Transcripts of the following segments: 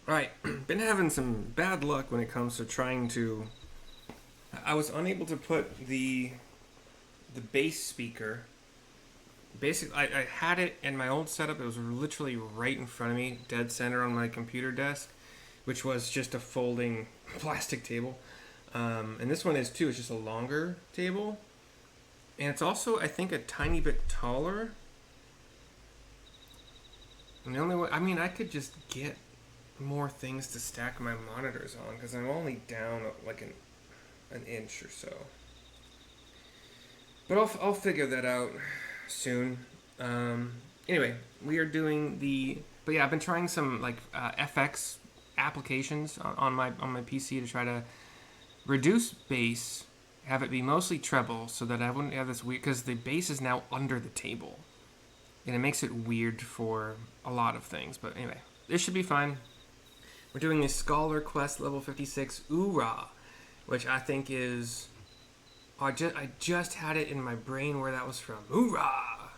Alright, been having some bad luck when it comes to trying to. I was unable to put the bass speaker. Basically, I had it in my old setup. It was literally right in front of me, dead center on my computer desk, which was just a folding plastic table. And this one is too. It's just a longer table, and it's also I think a tiny bit taller. And the only way, I mean, I could just get more things to stack my monitors on because I'm only down like an inch or so. But I'll figure that out soon. Anyway, we are doing the. But yeah, I've been trying some like FX applications on my PC to try to reduce bass, have it be mostly treble, so that I wouldn't have this weird. Because the bass is now under the table, and it makes it weird for a lot of things. But anyway, this should be fine. We're doing a Scholar Quest level 56 Oorah, which I think is. I just had it in my brain where that was from. Oorah!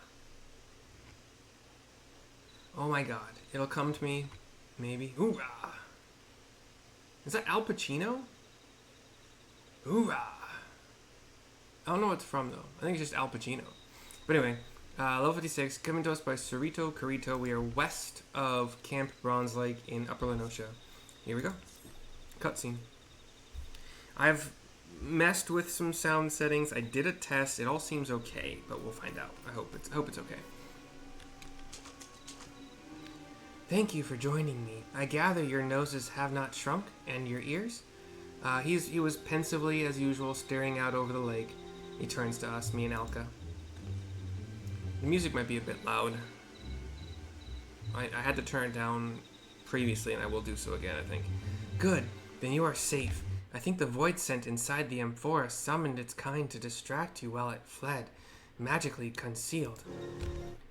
Oh my god. It'll come to me. Maybe. Oorah! Is that Al Pacino? Oorah! I don't know what it's from though. I think it's just Al Pacino. But anyway, level 56, coming to us by Surito, Carito. We are west of Camp Bronze Lake in Upper Lenosha. Here we go. Cutscene. I've messed with some sound settings. I did a test. It all seems okay, but we'll find out. I hope it's okay. Thank you for joining me. I gather your noses have not shrunk, and your ears? He was pensively, as usual, staring out over the lake. He turns to us, me and Alka. The music might be a bit loud. I had to turn it down previously, and I will do so again, I think. Good. Then you are safe. I think the voidsent inside the amphora summoned its kind to distract you while it fled, magically concealed.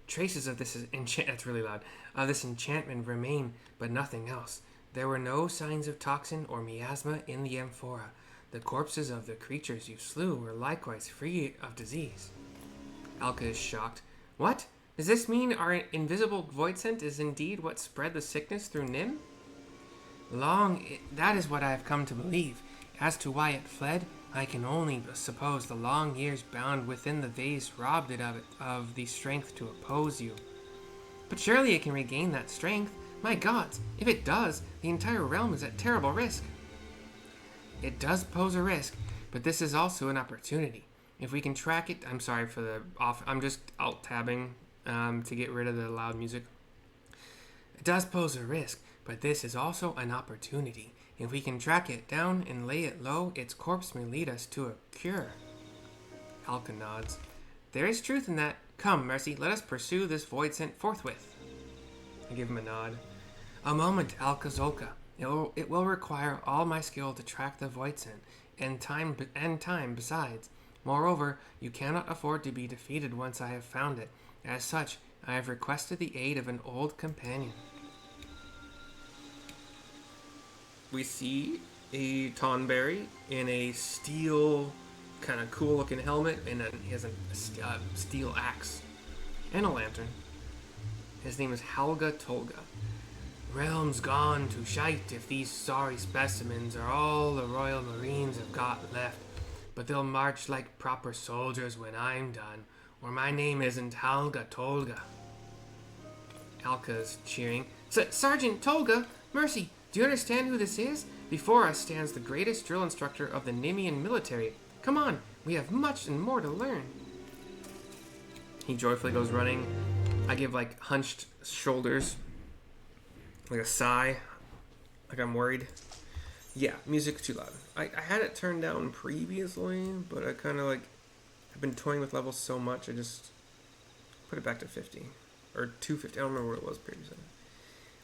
Traces of this that's really loud. This enchantment remain, but nothing else. There were no signs of toxin or miasma in the amphora. The corpses of the creatures you slew were likewise free of disease. Alka is shocked. What? Does this mean our invisible voidsent is indeed what spread the sickness through Nym? That is what I have come to believe. As to why it fled, I can only suppose the long years bound within the vase robbed it of the strength to oppose you. But surely it can regain that strength. My gods, if it does, the entire realm is at terrible risk. It does pose a risk, but this is also an opportunity. If we can track it, I'm sorry for the off. I'm just alt-tabbing to get rid of the loud music. It does pose a risk, but this is also an opportunity. If we can track it down and lay it low, its corpse may lead us to a cure. Alka nods. There is truth in that. Come, Mercy, let us pursue this voidsent forthwith. I give him a nod. A moment, Alka Zolka. It will require all my skill to track the voidsent, and time besides. Moreover, you cannot afford to be defeated once I have found it. As such, I have requested the aid of an old companion. We see a Tonberry in a steel, kind of cool looking helmet, and then he has a steel axe and a lantern. His name is Halga Tolga. Realms gone to shite if these sorry specimens are all the Royal Marines have got left, but they'll march like proper soldiers when I'm done, or my name isn't Halga Tolga. Alka's cheering. Sergeant Tolga, Mercy, do you understand who this is? Before us stands the greatest drill instructor of the Nymian military. Come on, we have much and more to learn. He joyfully goes running. I give like hunched shoulders, like a sigh, like I'm worried. Yeah, music's too loud. I had it turned down previously, but I kind of like, I've been toying with levels so much, I just put it back to 50. Or 250, I don't remember what it was previously.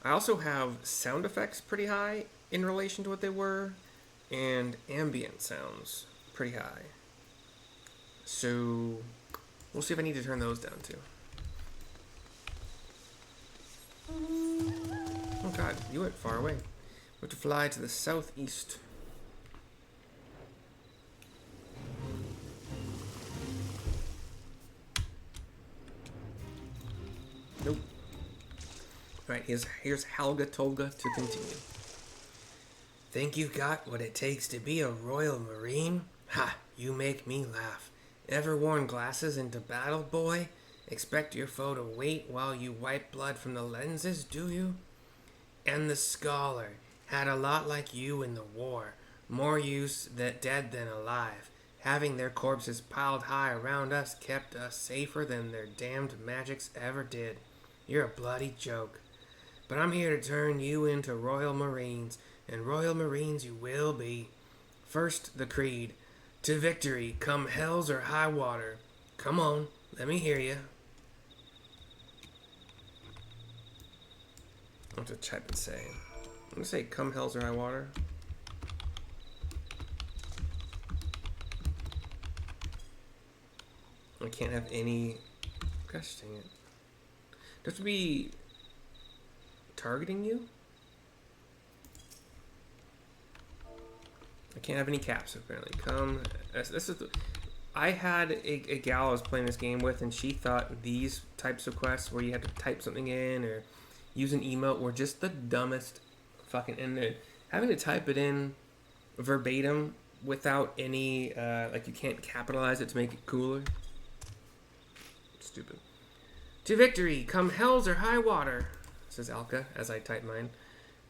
I also have sound effects pretty high in relation to what they were, and ambient sounds pretty high. So, we'll see if I need to turn those down too. Oh god, you went far away. We have to fly to the southeast. Nope. Alright, here's Halga Tolga to continue. Think you got what it takes to be a Royal Marine? Ha! You make me laugh. Ever worn glasses into battle, boy? Expect your foe to wait while you wipe blood from the lenses, do you? And the scholar had a lot like you in the war. More use that dead than alive. Having their corpses piled high around us kept us safer than their damned magics ever did. You're a bloody joke. But I'm here to turn you into Royal Marines, and Royal Marines you will be. First, the creed. To victory, come hells or high water. Come on, let me hear you. What to type and say? I'm gonna say come hells or high water. I can't have any. Gosh dang it. Do I have to be targeting you? I can't have any caps apparently. Come. This is. I had a gal I was playing this game with, and she thought these types of quests where you had to type something in or use an emote were just the dumbest fucking. And having to type it in verbatim without any like you can't capitalize it to make it cooler. Stupid. To victory, come hells or high water, says Alka as I type mine.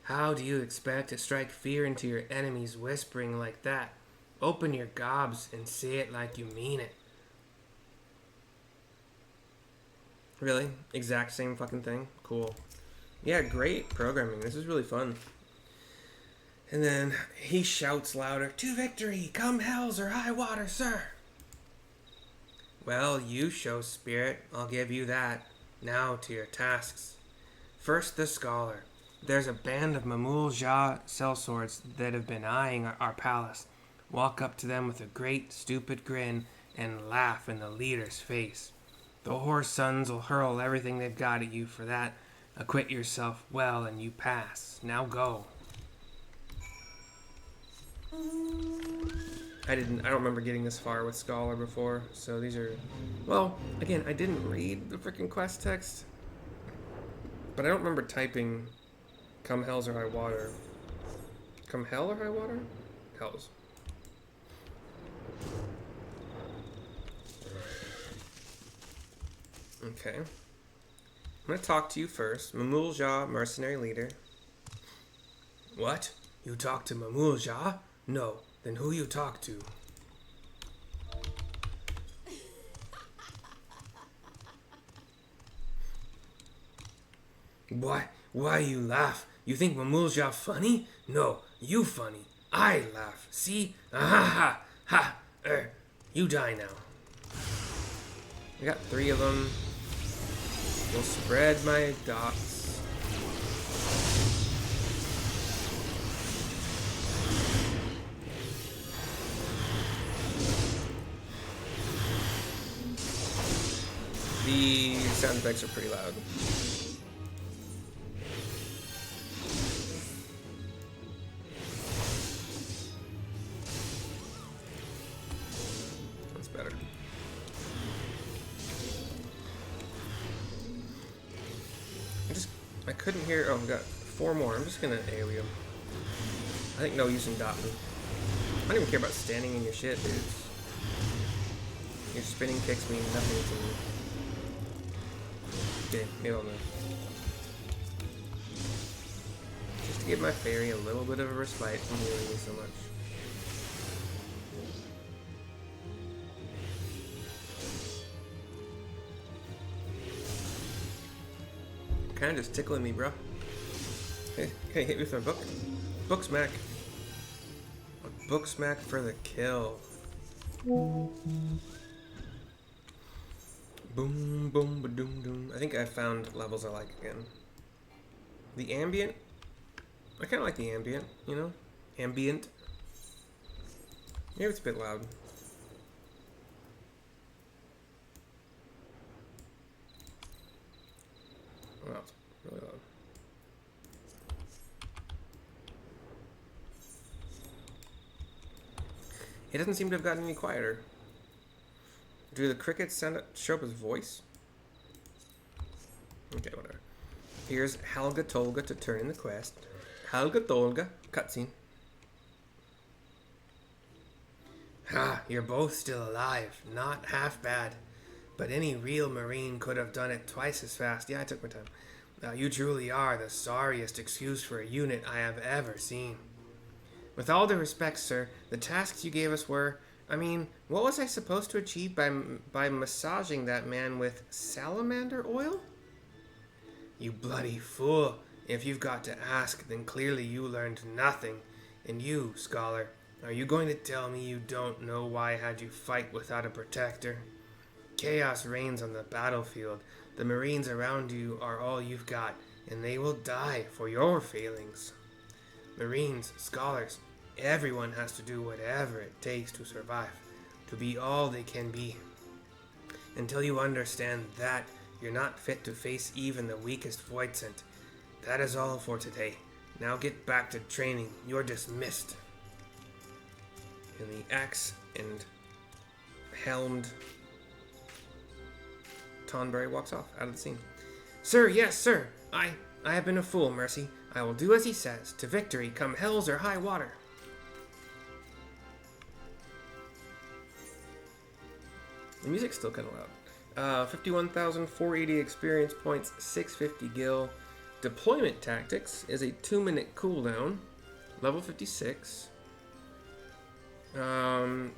How do you expect to strike fear into your enemies whispering like that? Open your gobs and say it like you mean it. Really? Exact same fucking thing? Cool. Yeah, great programming. This is really fun. And then he shouts louder, to victory, come hells or high water, sir. Well, you show spirit, I'll give you that. Now to your tasks. First, the scholar. There's a band of Mamul Jah sellswords that have been eyeing our palace. Walk up to them with a great, stupid grin and laugh in the leader's face. The whore sons will hurl everything they've got at you for that. Acquit yourself well and you pass. Now go. I don't remember getting this far with Scholar before, so these are... Well, again, I didn't read the freaking quest text, but I don't remember typing come hells or high water. Come hell or high water? Hells. Okay. I'm gonna talk to you first. Mamul Jah, mercenary leader. What? You talk to Mamul Jah? No. Then who you talk to? Why you laugh? You think Mamul Jah funny? No, you funny. I laugh. See? Ah ha ha. You die now. I got 3 of them. We'll spread my dots. The sound effects are pretty loud. That's better. I couldn't hear. Oh, we got 4 more. I'm just gonna AoE them. I think no use in dotting. I don't even care about standing in your shit, dudes. Your spinning kicks mean nothing to me. Okay, maybe I'll move. Just to give my fairy a little bit of a respite from healing me so much. Kinda just tickling me, bro. Hey, hit me with my book. Book smack. A book smack for the kill. Boom, boom, ba-doom, doom. I think I found levels I like again. The ambient. I kind of like the ambient, you know? Ambient. Maybe it's a bit loud. Wow, it's really loud. It doesn't seem to have gotten any quieter. Do the crickets show up as voice? Okay, whatever. Here's Helga Tolga to turn in the quest. Helga Tolga, cutscene. Ha, you're both still alive. Not half bad. But any real Marine could have done it twice as fast. Yeah, I took my time. You truly are the sorriest excuse for a unit I have ever seen. With all due respect, sir, the tasks you gave us were... I mean, what was I supposed to achieve by massaging that man with salamander oil? You bloody fool. If you've got to ask, then clearly you learned nothing. And you, scholar, are you going to tell me you don't know why I had you fight without a protector? Chaos reigns on the battlefield. The Marines around you are all you've got, and they will die for your failings. Marines, scholars, everyone has to do whatever it takes to survive, to be all they can be. Until you understand that, you're not fit to face even the weakest voidsent. That is all for today. Now get back to training. You're dismissed. And the axe and helmed Tonberry walks off out of the scene. Sir, yes, sir. I have been a fool, Mercy. I will do as he says. To victory, come hells or high water. The music's still kind of loud. 51,480 experience points, 650 gil. Deployment tactics is a 2-minute cooldown. Level 56.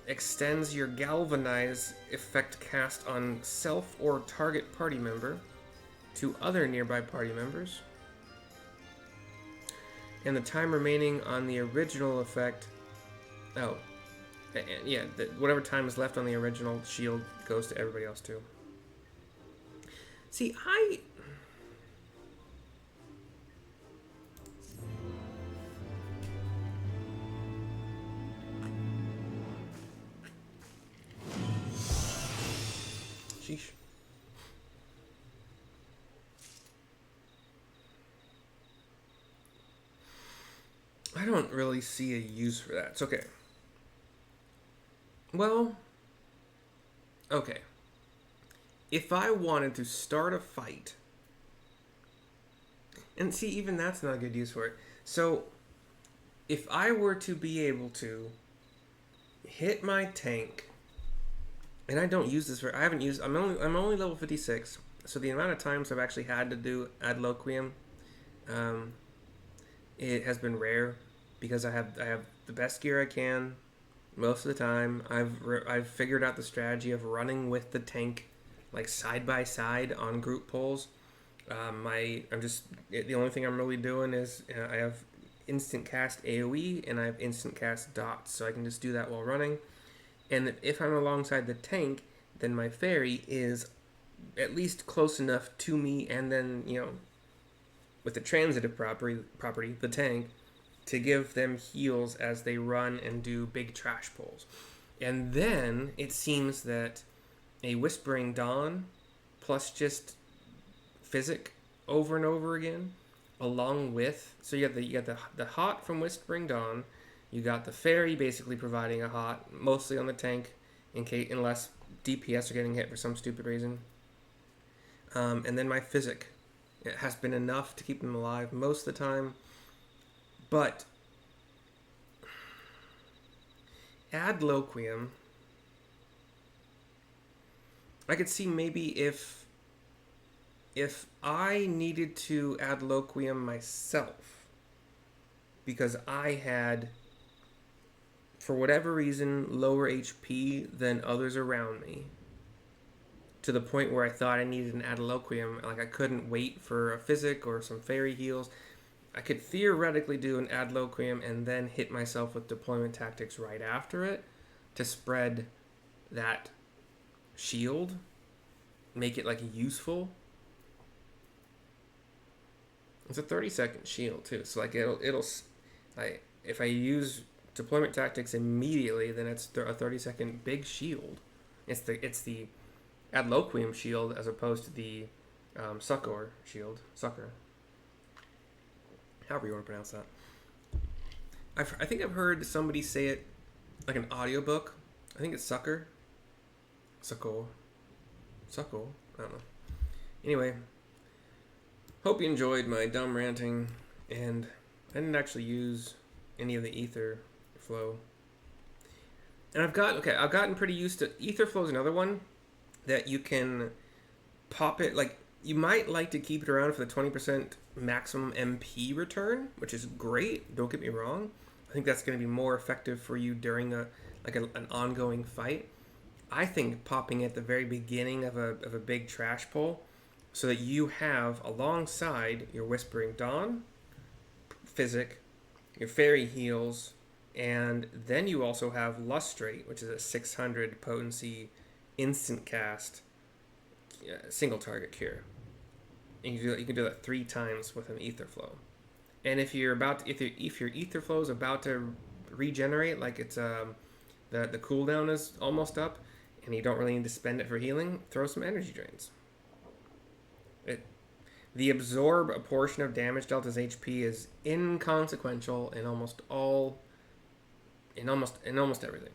Extends your galvanize effect cast on self or target party member to other nearby party members. And the time remaining on the original effect... Oh. Yeah, whatever time is left on the original shield goes to everybody else too. See, Sheesh. I don't really see a use for that. It's okay. Well, okay. If I wanted to start a fight, and see, even that's not a good use for it. So, if I were to be able to hit my tank, and I don't use this for, I haven't used, I'm only level 56, so the amount of times I've actually had to do ad loquium, it has been rare, because I have the best gear I can most of the time. I've figured out the strategy of running with the tank, like side by side on group pulls. The only thing I'm really doing is I have instant cast AoE and I have instant cast dots, so I can just do that while running. And if I'm alongside the tank, then my fairy is at least close enough to me, and then, you know, with the transitive property, the tank, to give them heals as they run and do big trash pulls. And then it seems that a Whispering Dawn plus just physic over and over again, along with, so you got the hot from Whispering Dawn, you got the fairy basically providing a hot, mostly on the tank, unless DPS are getting hit for some stupid reason. And then my physic. It has been enough to keep them alive most of the time. But ad loquium, I could see maybe if I needed to ad loquium myself, because I had, for whatever reason, lower HP than others around me, to the point where I thought I needed an ad loquium, like I couldn't wait for a physic or some fairy heals. I could theoretically do an ad loquium and then hit myself with deployment tactics right after it to spread that shield, make it like useful. It's a 30-second shield too, so like if I use deployment tactics immediately, then it's a 30-second big shield. It's the ad loquium shield as opposed to the succor shield. Succor. However you want to pronounce that. I think I've heard somebody say it like an audiobook. I think it's succor. Succor. Succor. I don't know. Anyway, hope you enjoyed my dumb ranting, and I didn't actually use any of the ether flow. And I've gotten pretty used to Etherflow is another one that you can pop it, like you might like to keep it around for the 20% maximum MP return, which is great. Don't get me wrong. I think that's going to be more effective for you during an ongoing fight. I think popping at the very beginning of a big trash pull, so that you have alongside your Whispering Dawn, Physic, your Fairy Heals, and then you also have Lustrate, which is a 600 potency instant cast single target cure. And you can do that 3 times with an Etherflow. And if your Etherflow is about to regenerate, like it's the cooldown is almost up, and you don't really need to spend it for healing, throw some energy drains. The absorb a portion of damage dealt as HP is inconsequential in almost everything.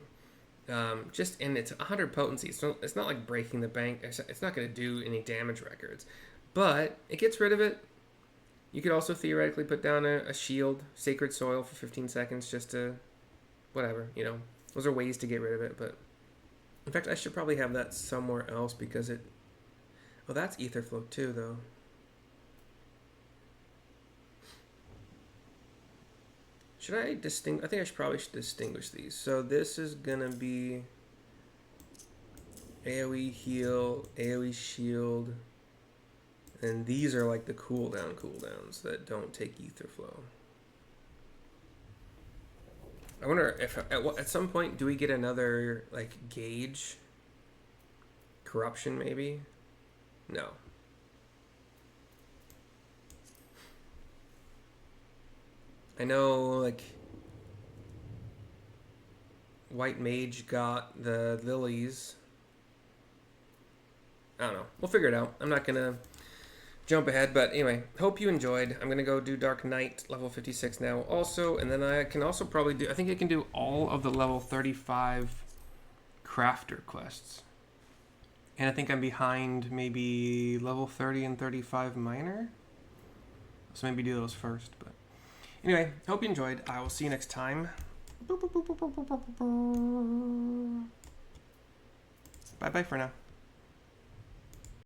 And it's 100 potency, so it's not like breaking the bank. It's not going to do any damage records, but it gets rid of it. You could also theoretically put down a shield, Sacred Soil for 15 seconds, just to whatever, those are ways to get rid of it. But in fact, I should probably have that somewhere else because that's Etherflow too, though. Should I distinguish? I think I probably should distinguish these. So this is gonna be AoE heal, AoE shield, and these are like the cooldowns that don't take Etherflow. I wonder if at some point do we get another like gauge? Corruption maybe? No. I know, like, White Mage got the lilies. I don't know. We'll figure it out. I'm not going to jump ahead, but anyway, hope you enjoyed. I'm going to go do Dark Knight level 56 now also, and then I can also probably do, I think I can do all of the level 35 crafter quests. And I think I'm behind maybe level 30 and 35 minor. So maybe do those first, but anyway, hope you enjoyed. I will see you next time. Bye-bye for now.